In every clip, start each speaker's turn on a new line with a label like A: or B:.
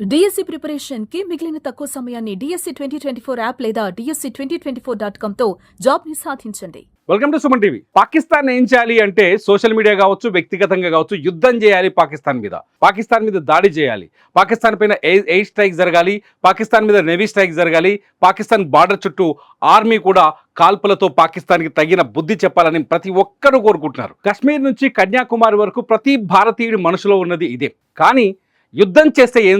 A: DSC preparation కి మిగిలిన తక్కువ సమయాన్ని డిఎస్సి 2024 యాప్ లేదా డిఎస్సి 2024.com తో జాబ్ ని సాధించండి.
B: Welcome to Suman TV. Pakistan ఏం చేయాలి అంటే సోషల్ మీడియా కావచ్చు, వ్యక్తిగతంగా కావచ్చు, యుద్ధం చేయాలి. పాకిస్తాన్ మీద దాడి చేయాలి. పాకిస్తాన్ పైన ఎయిర్ స్ట్రైక్ జరగాలి. పాకిస్తాన్ మీద నేవీ స్ట్రైక్ జరగాలి. పాకిస్తాన్ బార్డర్ చుట్టూ ఆర్మీ కూడా కాల్పులతో పాకిస్తాన్కి తగిన బుద్ధి చెప్పాలని ప్రతి ఒక్కరూ కోరుకుంటున్నారు. కాశ్మీర్ నుంచి కన్యాకుమారి వరకు ప్రతి భారతీయుడి మనసులో ఉన్నది ఇదే. కానీ యుద్ధం చేస్తే ఏం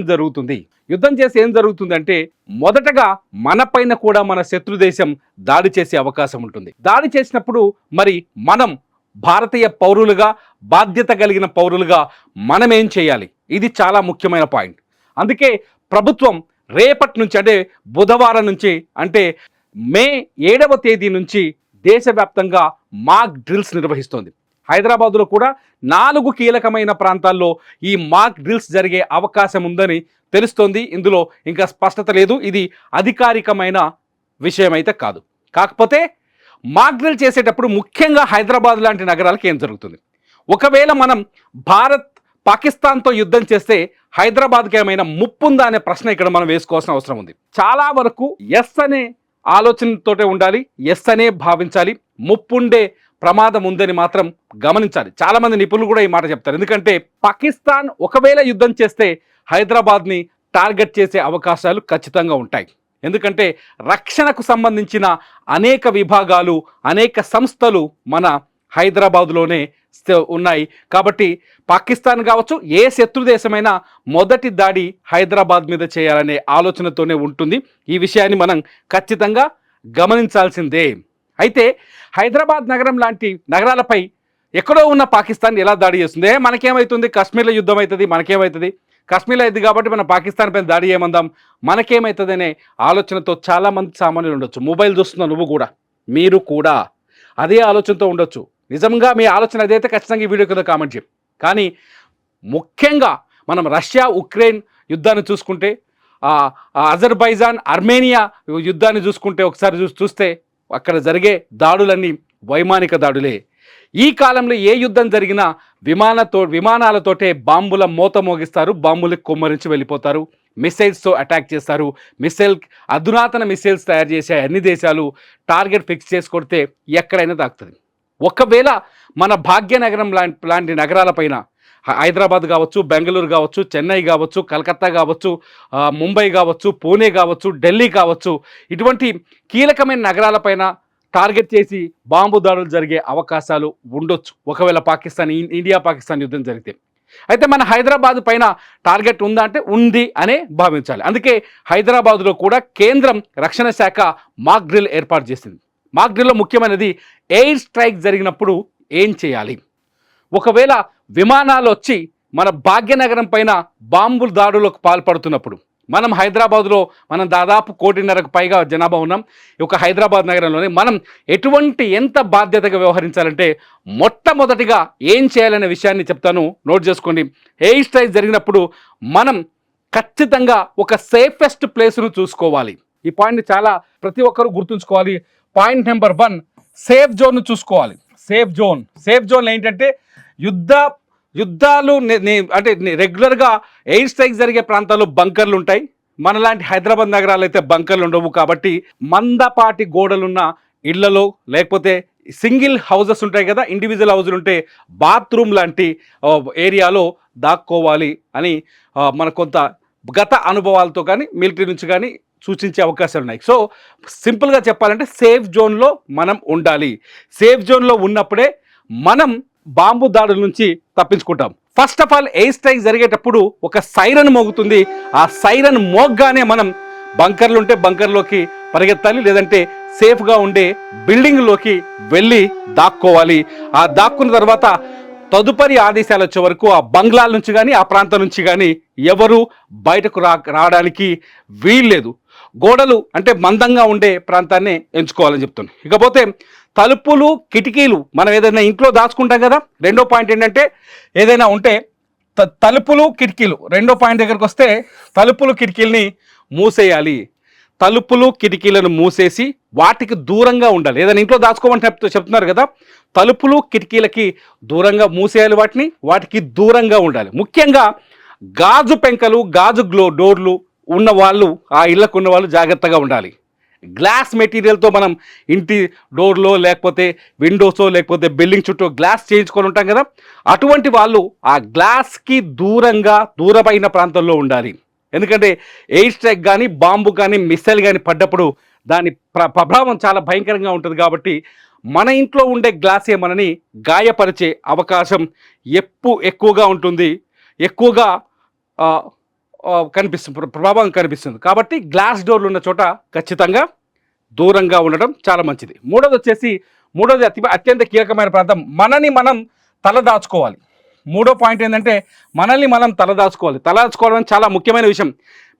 B: జరుగుతుంది అంటే మొదటగా మన పైన కూడా మన శత్రు దేశం దాడి చేసే అవకాశం ఉంటుంది. దాడి చేసినప్పుడు మరి మనం భారతీయ పౌరులుగా, బాధ్యత కలిగిన పౌరులుగా మనం ఏం చేయాలి? ఇది చాలా ముఖ్యమైన పాయింట్. అందుకే ప్రభుత్వం రేపటి నుంచి అంటే బుధవారం నుంచి అంటే మే 7వ తేదీ నుంచి దేశవ్యాప్తంగా మాక్ డ్రిల్స్ నిర్వహిస్తోంది. హైదరాబాదులో కూడా 4 కీలకమైన ప్రాంతాల్లో ఈ మాక్ డ్రిల్స్ జరిగే అవకాశం ఉందని తెలుస్తోంది. ఇందులో ఇంకా స్పష్టత లేదు. ఇది అధికారికమైన విషయం అయితే కాదు. కాకపోతే మాక్ డ్రిల్ చేసేటప్పుడు ముఖ్యంగా హైదరాబాద్ లాంటి నగరాలకు ఏం జరుగుతుంది? ఒకవేళ మనం పాకిస్తాన్తో యుద్ధం చేస్తే హైదరాబాద్కి ఏమైనా ముప్పు ఉందా అనే ప్రశ్న ఇక్కడ మనం వేసుకోవాల్సిన అవసరం ఉంది. చాలా వరకు ఎస్ అనే ఆలోచనతోటే ఉండాలి, ఎస్ అనే భావించాలి. ముప్పుండే ప్రమాదం ఉందని మాత్రం గమనించాలి. చాలామంది నిపుణులు కూడా ఈ మాట చెప్తారు. ఎందుకంటే పాకిస్తాన్ ఒకవేళ యుద్ధం చేస్తే హైదరాబాద్ని టార్గెట్ చేసే అవకాశాలు ఖచ్చితంగా ఉంటాయి. ఎందుకంటే రక్షణకు సంబంధించిన అనేక విభాగాలు, అనేక సంస్థలు మన హైదరాబాదులోనే ఉన్నాయి. కాబట్టి పాకిస్తాన్ కావచ్చు, ఏ శత్రు దేశమైనా మొదటి దాడి హైదరాబాద్ మీద చేయాలనే ఆలోచనతోనే ఉంటుంది. ఈ విషయాన్ని మనం ఖచ్చితంగా గమనించాల్సిందే. అయితే హైదరాబాద్ నగరం లాంటి నగరాలపై ఎక్కడో ఉన్న పాకిస్తాన్ ఎలా దాడి చేస్తుంది? మనకేమవుతుంది? కాశ్మీర్లో యుద్ధం అవుతుంది, మనకేమవుతుంది? కాశ్మీర్లో అయింది కాబట్టి మనం పాకిస్తాన్ పైన దాడి చేయమందాం, మనకేమవుతుంది అనే ఆలోచనతో చాలామంది సామాన్యులు ఉండొచ్చు. మొబైల్ చూస్తున్న నువ్వు కూడా, మీరు కూడా అదే ఆలోచనతో ఉండొచ్చు. నిజంగా మీ ఆలోచన అదైతే ఖచ్చితంగా ఈ వీడియో కింద కామెంట్ చేయండి. కానీ ముఖ్యంగా మనం రష్యా ఉక్రెయిన్ యుద్ధాన్ని చూసుకుంటే, అజర్బైజాన్ ఆర్మేనియా యుద్ధాన్ని చూసుకుంటే, ఒకసారి చూస్తే అక్కడ జరిగే దాడులన్నీ వైమానిక దాడులే. ఈ కాలంలో ఏ యుద్ధం జరిగినా విమానాలతోటే బాంబుల మోత మోగిస్తారు, బాంబులకు కొమ్మరించి వెళ్ళిపోతారు, మిసైల్స్తో అటాక్ చేస్తారు. అధునాతన మిసైల్స్ తయారు చేసే అన్ని దేశాలు టార్గెట్ ఫిక్స్ చేసి కొడితే ఎక్కడైనా తాకుతుంది. ఒకవేళ మన భాగ్యనగరం లాంటి నగరాలపైన హైదరాబాద్ కావచ్చు, బెంగళూరు కావచ్చు, చెన్నై కావచ్చు, కలకత్తా కావచ్చు, ముంబై కావచ్చు, పూణే కావచ్చు, ఢిల్లీ కావచ్చు, ఇటువంటి కీలకమైన నగరాలపైన టార్గెట్ చేసి బాంబు దాడులు జరిగే అవకాశాలు ఉండొచ్చు ఒకవేళ ఇండియా పాకిస్తాన్ యుద్ధం జరిగితే. అయితే మన హైదరాబాద్ పైన టార్గెట్ ఉందా అంటే ఉంది అనే భావించాలి. అందుకే హైదరాబాదులో కూడా కేంద్రం రక్షణ శాఖ మాక్ డ్రిల్ ఏర్పాటు చేసింది. మాక్ డ్రిల్లో ముఖ్యమైనది ఎయిర్ స్ట్రైక్ జరిగినప్పుడు ఏం చేయాలి. ఒకవేళ విమానాలు వచ్చి మన భాగ్యనగరం పైన బాంబుల దాడులకు పాల్పడుతున్నప్పుడు, మనం హైదరాబాద్లో మనం దాదాపు 1.5 పైగా జనాభా ఉన్నాం. ఒక హైదరాబాద్ నగరంలోనే మనం ఎంత బాధ్యతగా వ్యవహరించాలంటే మొట్టమొదటిగా ఏం చేయాలనే విషయాన్ని చెప్తాను, నోట్ చేసుకోండి. ఎయిర్ స్ట్రైక్ జరిగినప్పుడు మనం ఖచ్చితంగా ఒక సేఫెస్ట్ ప్లేస్ను చూసుకోవాలి. ఈ పాయింట్ చాలా ప్రతి ఒక్కరూ గుర్తుంచుకోవాలి. పాయింట్ నెంబర్ 1, సేఫ్ జోన్ను చూసుకోవాలి. సేఫ్ జోన్ ఏంటంటే యుద్ధాలు అంటే రెగ్యులర్గా ఎయిర్ స్ట్రైక్ జరిగే ప్రాంతాల్లో బంకర్లు ఉంటాయి. మనలాంటి హైదరాబాద్ నగరాలు అయితే బంకర్లు ఉండవు. కాబట్టి మందపాటి గోడలున్న ఇళ్లలో, లేకపోతే సింగిల్ హౌజెస్ ఉంటాయి కదా, ఇండివిజువల్ హౌజులు ఉంటే బాత్రూమ్ లాంటి ఏరియాలో దాక్కోవాలి అని మన కొంత గత అనుభవాలతో కానీ మిలిటరీ నుంచి కానీ సూచించే అవకాశాలు ఉన్నాయి. సో సింపుల్గా చెప్పాలంటే సేఫ్ జోన్లో మనం ఉండాలి. సేఫ్ జోన్లో ఉన్నప్పుడే మనం బాంబు దాడుల నుంచి తప్పించుకుంటాం. First of all air strike జరిగేటప్పుడు ఒక సైరన్ మోగుతుంది. ఆ సైరన్ మోగ్గానే మనం బంకర్లు ఉంటే బంకర్లోకి పరిగెత్తాలి, లేదంటే సేఫ్గా ఉండే బిల్డింగ్లోకి వెళ్ళి దాక్కోవాలి. ఆ దాక్కున్న తర్వాత తదుపరి ఆదేశాలు వచ్చే వరకు ఆ బంగ్లాల నుంచి కానీ ఆ ప్రాంతం నుంచి కానీ ఎవరు బయటకు రావడానికి వీల్లేదు. గోడలు అంటే మందంగా ఉండే ప్రాంతాన్ని ఎంచుకోవాలని చెప్తున్నాను. ఇకపోతే తలుపులు, కిటికీలు మనం ఏదైనా ఇంట్లో దాచుకుంటాం కదా. రెండో పాయింట్ ఏంటంటే ఏదైనా ఉంటే తలుపులు, కిటికీలు, రెండో పాయింట్ దగ్గరకు వస్తే తలుపులు, కిటికీలని మూసేయాలి. తలుపులు, కిటికీలను మూసేసి వాటికి దూరంగా ఉండాలి. ఏదైనా ఇంట్లో దాచుకోమని చెప్తున్నారు కదా, తలుపులు, కిటికీలకి దూరంగా మూసేయాలి, వాటికి దూరంగా ఉండాలి. ముఖ్యంగా గాజు పెంకలు గాజు డోర్లు ఉన్న వాళ్ళు, ఆ ఇళ్ళకు ఉన్న వాళ్ళు జాగ్రత్తగా ఉండాలి. గ్లాస్ మెటీరియల్తో మనం ఇంటి డోర్లో లేకపోతే విండోసో లేకపోతే బిల్డింగ్ చుట్టూ గ్లాస్ చేయించుకొని ఉంటాం కదా, అటువంటి వాళ్ళు ఆ గ్లాస్కి దూరమైన ప్రాంతంలో ఉండాలి. ఎందుకంటే ఎయిర్ స్ట్రైక్ కానీ బాంబు కానీ మిస్సైల్ కానీ పడ్డప్పుడు దాని ప్రభావం చాలా భయంకరంగా ఉంటుంది. కాబట్టి మన ఇంట్లో ఉండే గ్లాసే మనని గాయపరిచే అవకాశం ఎక్కువగా ఉంటుంది, ఎక్కువగా ప్రభావం కనిపిస్తుంది. కాబట్టి గ్లాస్ డోర్లు ఉన్న చోట ఖచ్చితంగా దూరంగా ఉండడం చాలా మంచిది. మూడోది అత్యంత కీలకమైన ప్రాంతం, మనని మనం తలదాచుకోవాలి. మూడో పాయింట్ ఏంటంటే మనల్ని మనం తలదాచుకోవడం చాలా ముఖ్యమైన విషయం.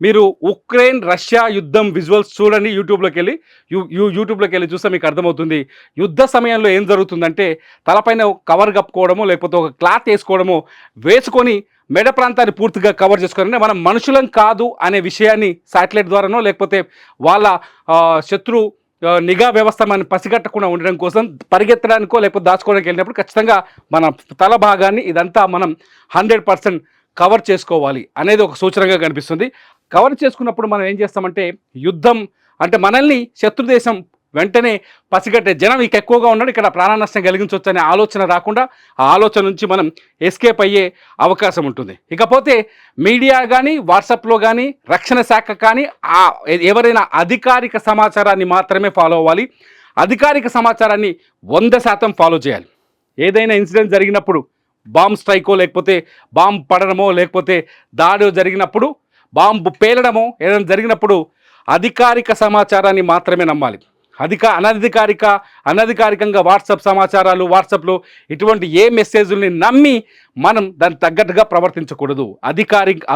B: మీరు ఉక్రెయిన్ రష్యా యుద్ధం విజువల్స్ చూడండి, యూట్యూబ్లోకి వెళ్ళి చూస్తే మీకు అర్థమవుతుంది. యుద్ధ సమయంలో ఏం జరుగుతుందంటే తలపైన కవర్ కప్పుకోవడమో లేకపోతే ఒక క్లాత్ వేసుకొని మెడ ప్రాంతాన్ని పూర్తిగా కవర్ చేసుకొని మనం మనుషులం కాదు అనే విషయాన్ని శాటిలైట్ ద్వారానో లేకపోతే వాళ్ళ శత్రు నిఘా వ్యవస్థ మనం పసిగట్టకుండా ఉండడం కోసం పరిగెత్తడానికో లేకపోతే దాచుకోవడానికి వెళ్ళినప్పుడు ఖచ్చితంగా మన తల భాగాన్ని ఇదంతా మనం 100% కవర్ చేసుకోవాలి అనేది ఒక సూచనగా కనిపిస్తుంది. కవర్ చేసుకున్నప్పుడు మనం ఏం చేస్తామంటే యుద్ధం అంటే మనల్ని శత్రుదేశం వెంటనే పసిగట్టే జనం ఇక ఎక్కువగా ఉన్నాడు, ఇక్కడ ప్రాణ నష్టం కలిగించవచ్చు అనే ఆలోచన రాకుండా ఆ ఆలోచన నుంచి మనం ఎస్కేప్ అయ్యే అవకాశం ఉంటుంది. ఇకపోతే మీడియా కానీ వాట్సాప్లో కానీ రక్షణ శాఖ కానీ ఎవరైనా అధికారిక సమాచారాన్ని మాత్రమే ఫాలో అవ్వాలి. అధికారిక సమాచారాన్ని 100% ఫాలో చేయాలి. ఏదైనా ఇన్సిడెంట్ జరిగినప్పుడు బాంబ్ స్ట్రైకో లేకపోతే బాంబ్ పడడమో లేకపోతే దాడి జరిగినప్పుడు బాంబు పేలడమో ఏదైనా జరిగినప్పుడు అధికారిక సమాచారాన్ని మాత్రమే నమ్మాలి. అనధికారికంగా వాట్సాప్ సమాచారాలు, వాట్సాప్లో ఇటువంటి ఏ మెసేజ్ని నమ్మి మనం దానికి తగ్గట్టుగా ప్రవర్తించకూడదు.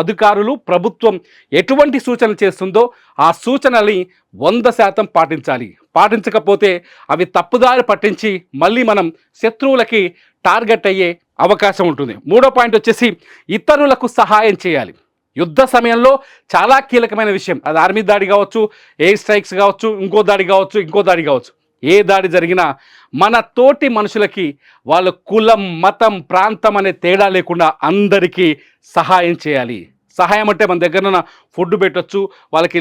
B: అధికారులు ప్రభుత్వం ఎటువంటి సూచన చేస్తుందో ఆ సూచనల్ని 100% పాటించాలి. పాటించకపోతే అవి తప్పుదారి పట్టించి మళ్ళీ మనం శత్రువులకి టార్గెట్ అయ్యే అవకాశం ఉంటుంది. మూడో పాయింట్ ఇతరులకు సహాయం చేయాలి. యుద్ధ సమయంలో చాలా కీలకమైన విషయం. అది ఆర్మీ దాడి కావచ్చు, ఎయిర్ స్ట్రైక్స్ కావచ్చు, ఇంకో దాడి కావచ్చు. ఏ దాడి జరిగినా మన తోటి మనుషులకి వాళ్ళ కులం, మతం, ప్రాంతం అనే తేడా లేకుండా అందరికీ సహాయం చేయాలి. సహాయం అంటే మన దగ్గర ఉన్న ఫుడ్ పెట్టచ్చు వాళ్ళకి,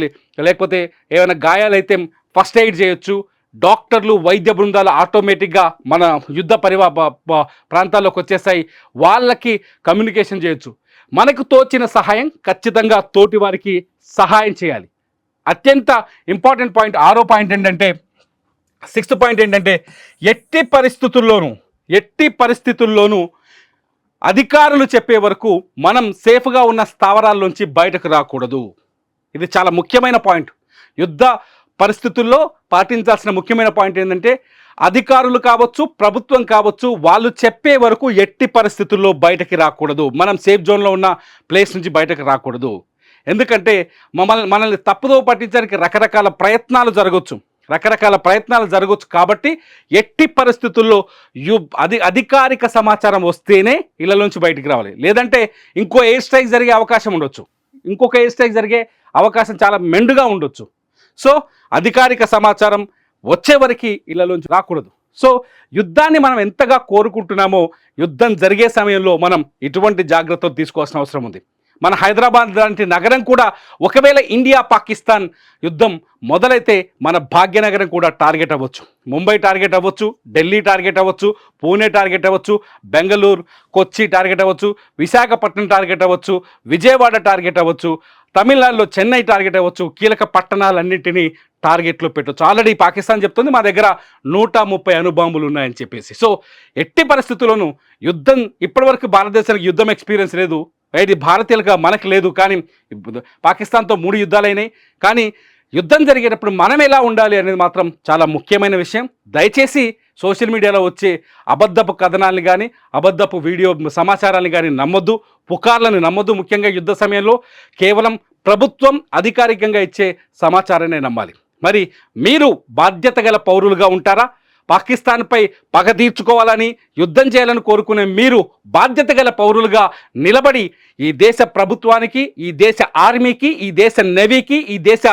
B: లేకపోతే ఏమైనా గాయాలైతే ఫస్ట్ ఎయిడ్ చేయొచ్చు. డాక్టర్లు, వైద్య బృందాలు ఆటోమేటిక్గా మన యుద్ధ ప్రాంతాల్లోకి వచ్చేస్తాయి, వాళ్ళకి కమ్యూనికేషన్ చేయొచ్చు. మనకు తోచిన సహాయం ఖచ్చితంగా తోటి వారికి సహాయం చేయాలి. అత్యంత ఇంపార్టెంట్ పాయింట్, 6వ పాయింట్ ఏంటంటే 6th పాయింట్ ఏంటంటే ఎట్టి పరిస్థితుల్లోనూ అధికారులు చెప్పే వరకు మనం సేఫ్గా ఉన్న స్థావరాల్లోంచి బయటకు రాకూడదు. ఇది చాలా ముఖ్యమైన పాయింట్. యుద్ధ పరిస్థితుల్లో పాటించాల్సిన ముఖ్యమైన పాయింట్ ఏంటంటే అధికారులు కావచ్చు, ప్రభుత్వం కావచ్చు, వాళ్ళు చెప్పే వరకు ఎట్టి పరిస్థితుల్లో బయటకి రాకూడదు. మనం సేఫ్ జోన్లో ఉన్న ప్లేస్ నుంచి బయటకు రాకూడదు. ఎందుకంటే మనల్ని తప్పుదో పట్టించడానికి రకరకాల ప్రయత్నాలు జరగవచ్చు. కాబట్టి ఎట్టి పరిస్థితుల్లో అధికారిక సమాచారం వస్తేనే ఇళ్లలోంచి బయటికి రావాలి. లేదంటే ఇంకో ఎయిర్ స్ట్రైక్ జరిగే అవకాశం ఉండొచ్చు, ఇంకొక ఎయిర్ స్ట్రైక్ జరిగే అవకాశం చాలా మెండుగా ఉండొచ్చు. సో అధికారిక సమాచారం వచ్చే వరకు ఇళ్లలోంచి రాకూడదు. సో యుద్ధాన్ని మనం ఎంతగా కోరుకుంటున్నామో యుద్ధం జరిగే సమయంలో మనం ఇటువంటి జాగ్రత్తలు తీసుకోవాల్సిన అవసరం ఉంది. మన హైదరాబాద్ లాంటి నగరం కూడా ఒకవేళ ఇండియా పాకిస్తాన్ యుద్ధం మొదలైతే మన భాగ్యనగరం కూడా టార్గెట్ అవ్వచ్చు. ముంబై టార్గెట్ అవ్వచ్చు, ఢిల్లీ టార్గెట్ అవ్వచ్చు, పూణే టార్గెట్ అవ్వచ్చు, బెంగళూరు, కొచ్చి టార్గెట్ అవ్వచ్చు, విశాఖపట్నం టార్గెట్ అవ్వచ్చు, విజయవాడ టార్గెట్ అవ్వచ్చు, తమిళనాడులో చెన్నై టార్గెట్ అవ్వచ్చు. కీలక పట్టణాలన్నింటినీ టార్గెట్లో పెట్టవచ్చు. ఆల్రెడీ పాకిస్తాన్ చెప్తుంది మా దగ్గర 130 అణుబాంబులు ఉన్నాయని చెప్పేసి. సో ఎట్టి పరిస్థితుల్లోనూ యుద్ధం, ఇప్పటివరకు భారతదేశానికి యుద్ధం ఎక్స్పీరియన్స్ లేదు, ఇది భారతీయులుగా మనకు లేదు. కానీ పాకిస్తాన్తో 3 యుద్ధాలైనాయి. కానీ యుద్ధం జరిగేటప్పుడు మనం ఎలా ఉండాలి అనేది మాత్రం చాలా ముఖ్యమైన విషయం. దయచేసి సోషల్ మీడియాలో వచ్చే అబద్ధపు కథనాలను కానీ అబద్ధపు వీడియో సమాచారాన్ని కానీ నమ్మొద్దు, పుకార్లను నమ్మొద్దు. ముఖ్యంగా యుద్ధ సమయంలో కేవలం ప్రభుత్వం అధికారికంగా ఇచ్చే సమాచారాన్ని నమ్మాలి. మరి మీరు బాధ్యత గల పౌరులుగా ఉంటారా? పాకిస్తాన్పై పగ తీర్చుకోవాలని, యుద్ధం చేయాలని కోరుకునే మీరు బాధ్యత గల పౌరులుగా నిలబడి ఈ దేశ ప్రభుత్వానికి, ఈ దేశ ఆర్మీకి, ఈ దేశ నేవీకి, ఈ దేశ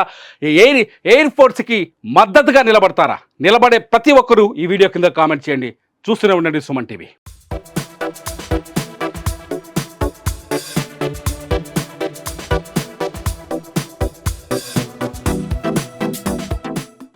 B: ఎయిర్ ఫోర్స్కి మద్దతుగా నిలబడతారా? నిలబడే ప్రతి ఒక్కరూ ఈ వీడియో కింద కామెంట్ చేయండి. చూస్తూనే ఉండండి సుమన్ టీవీ.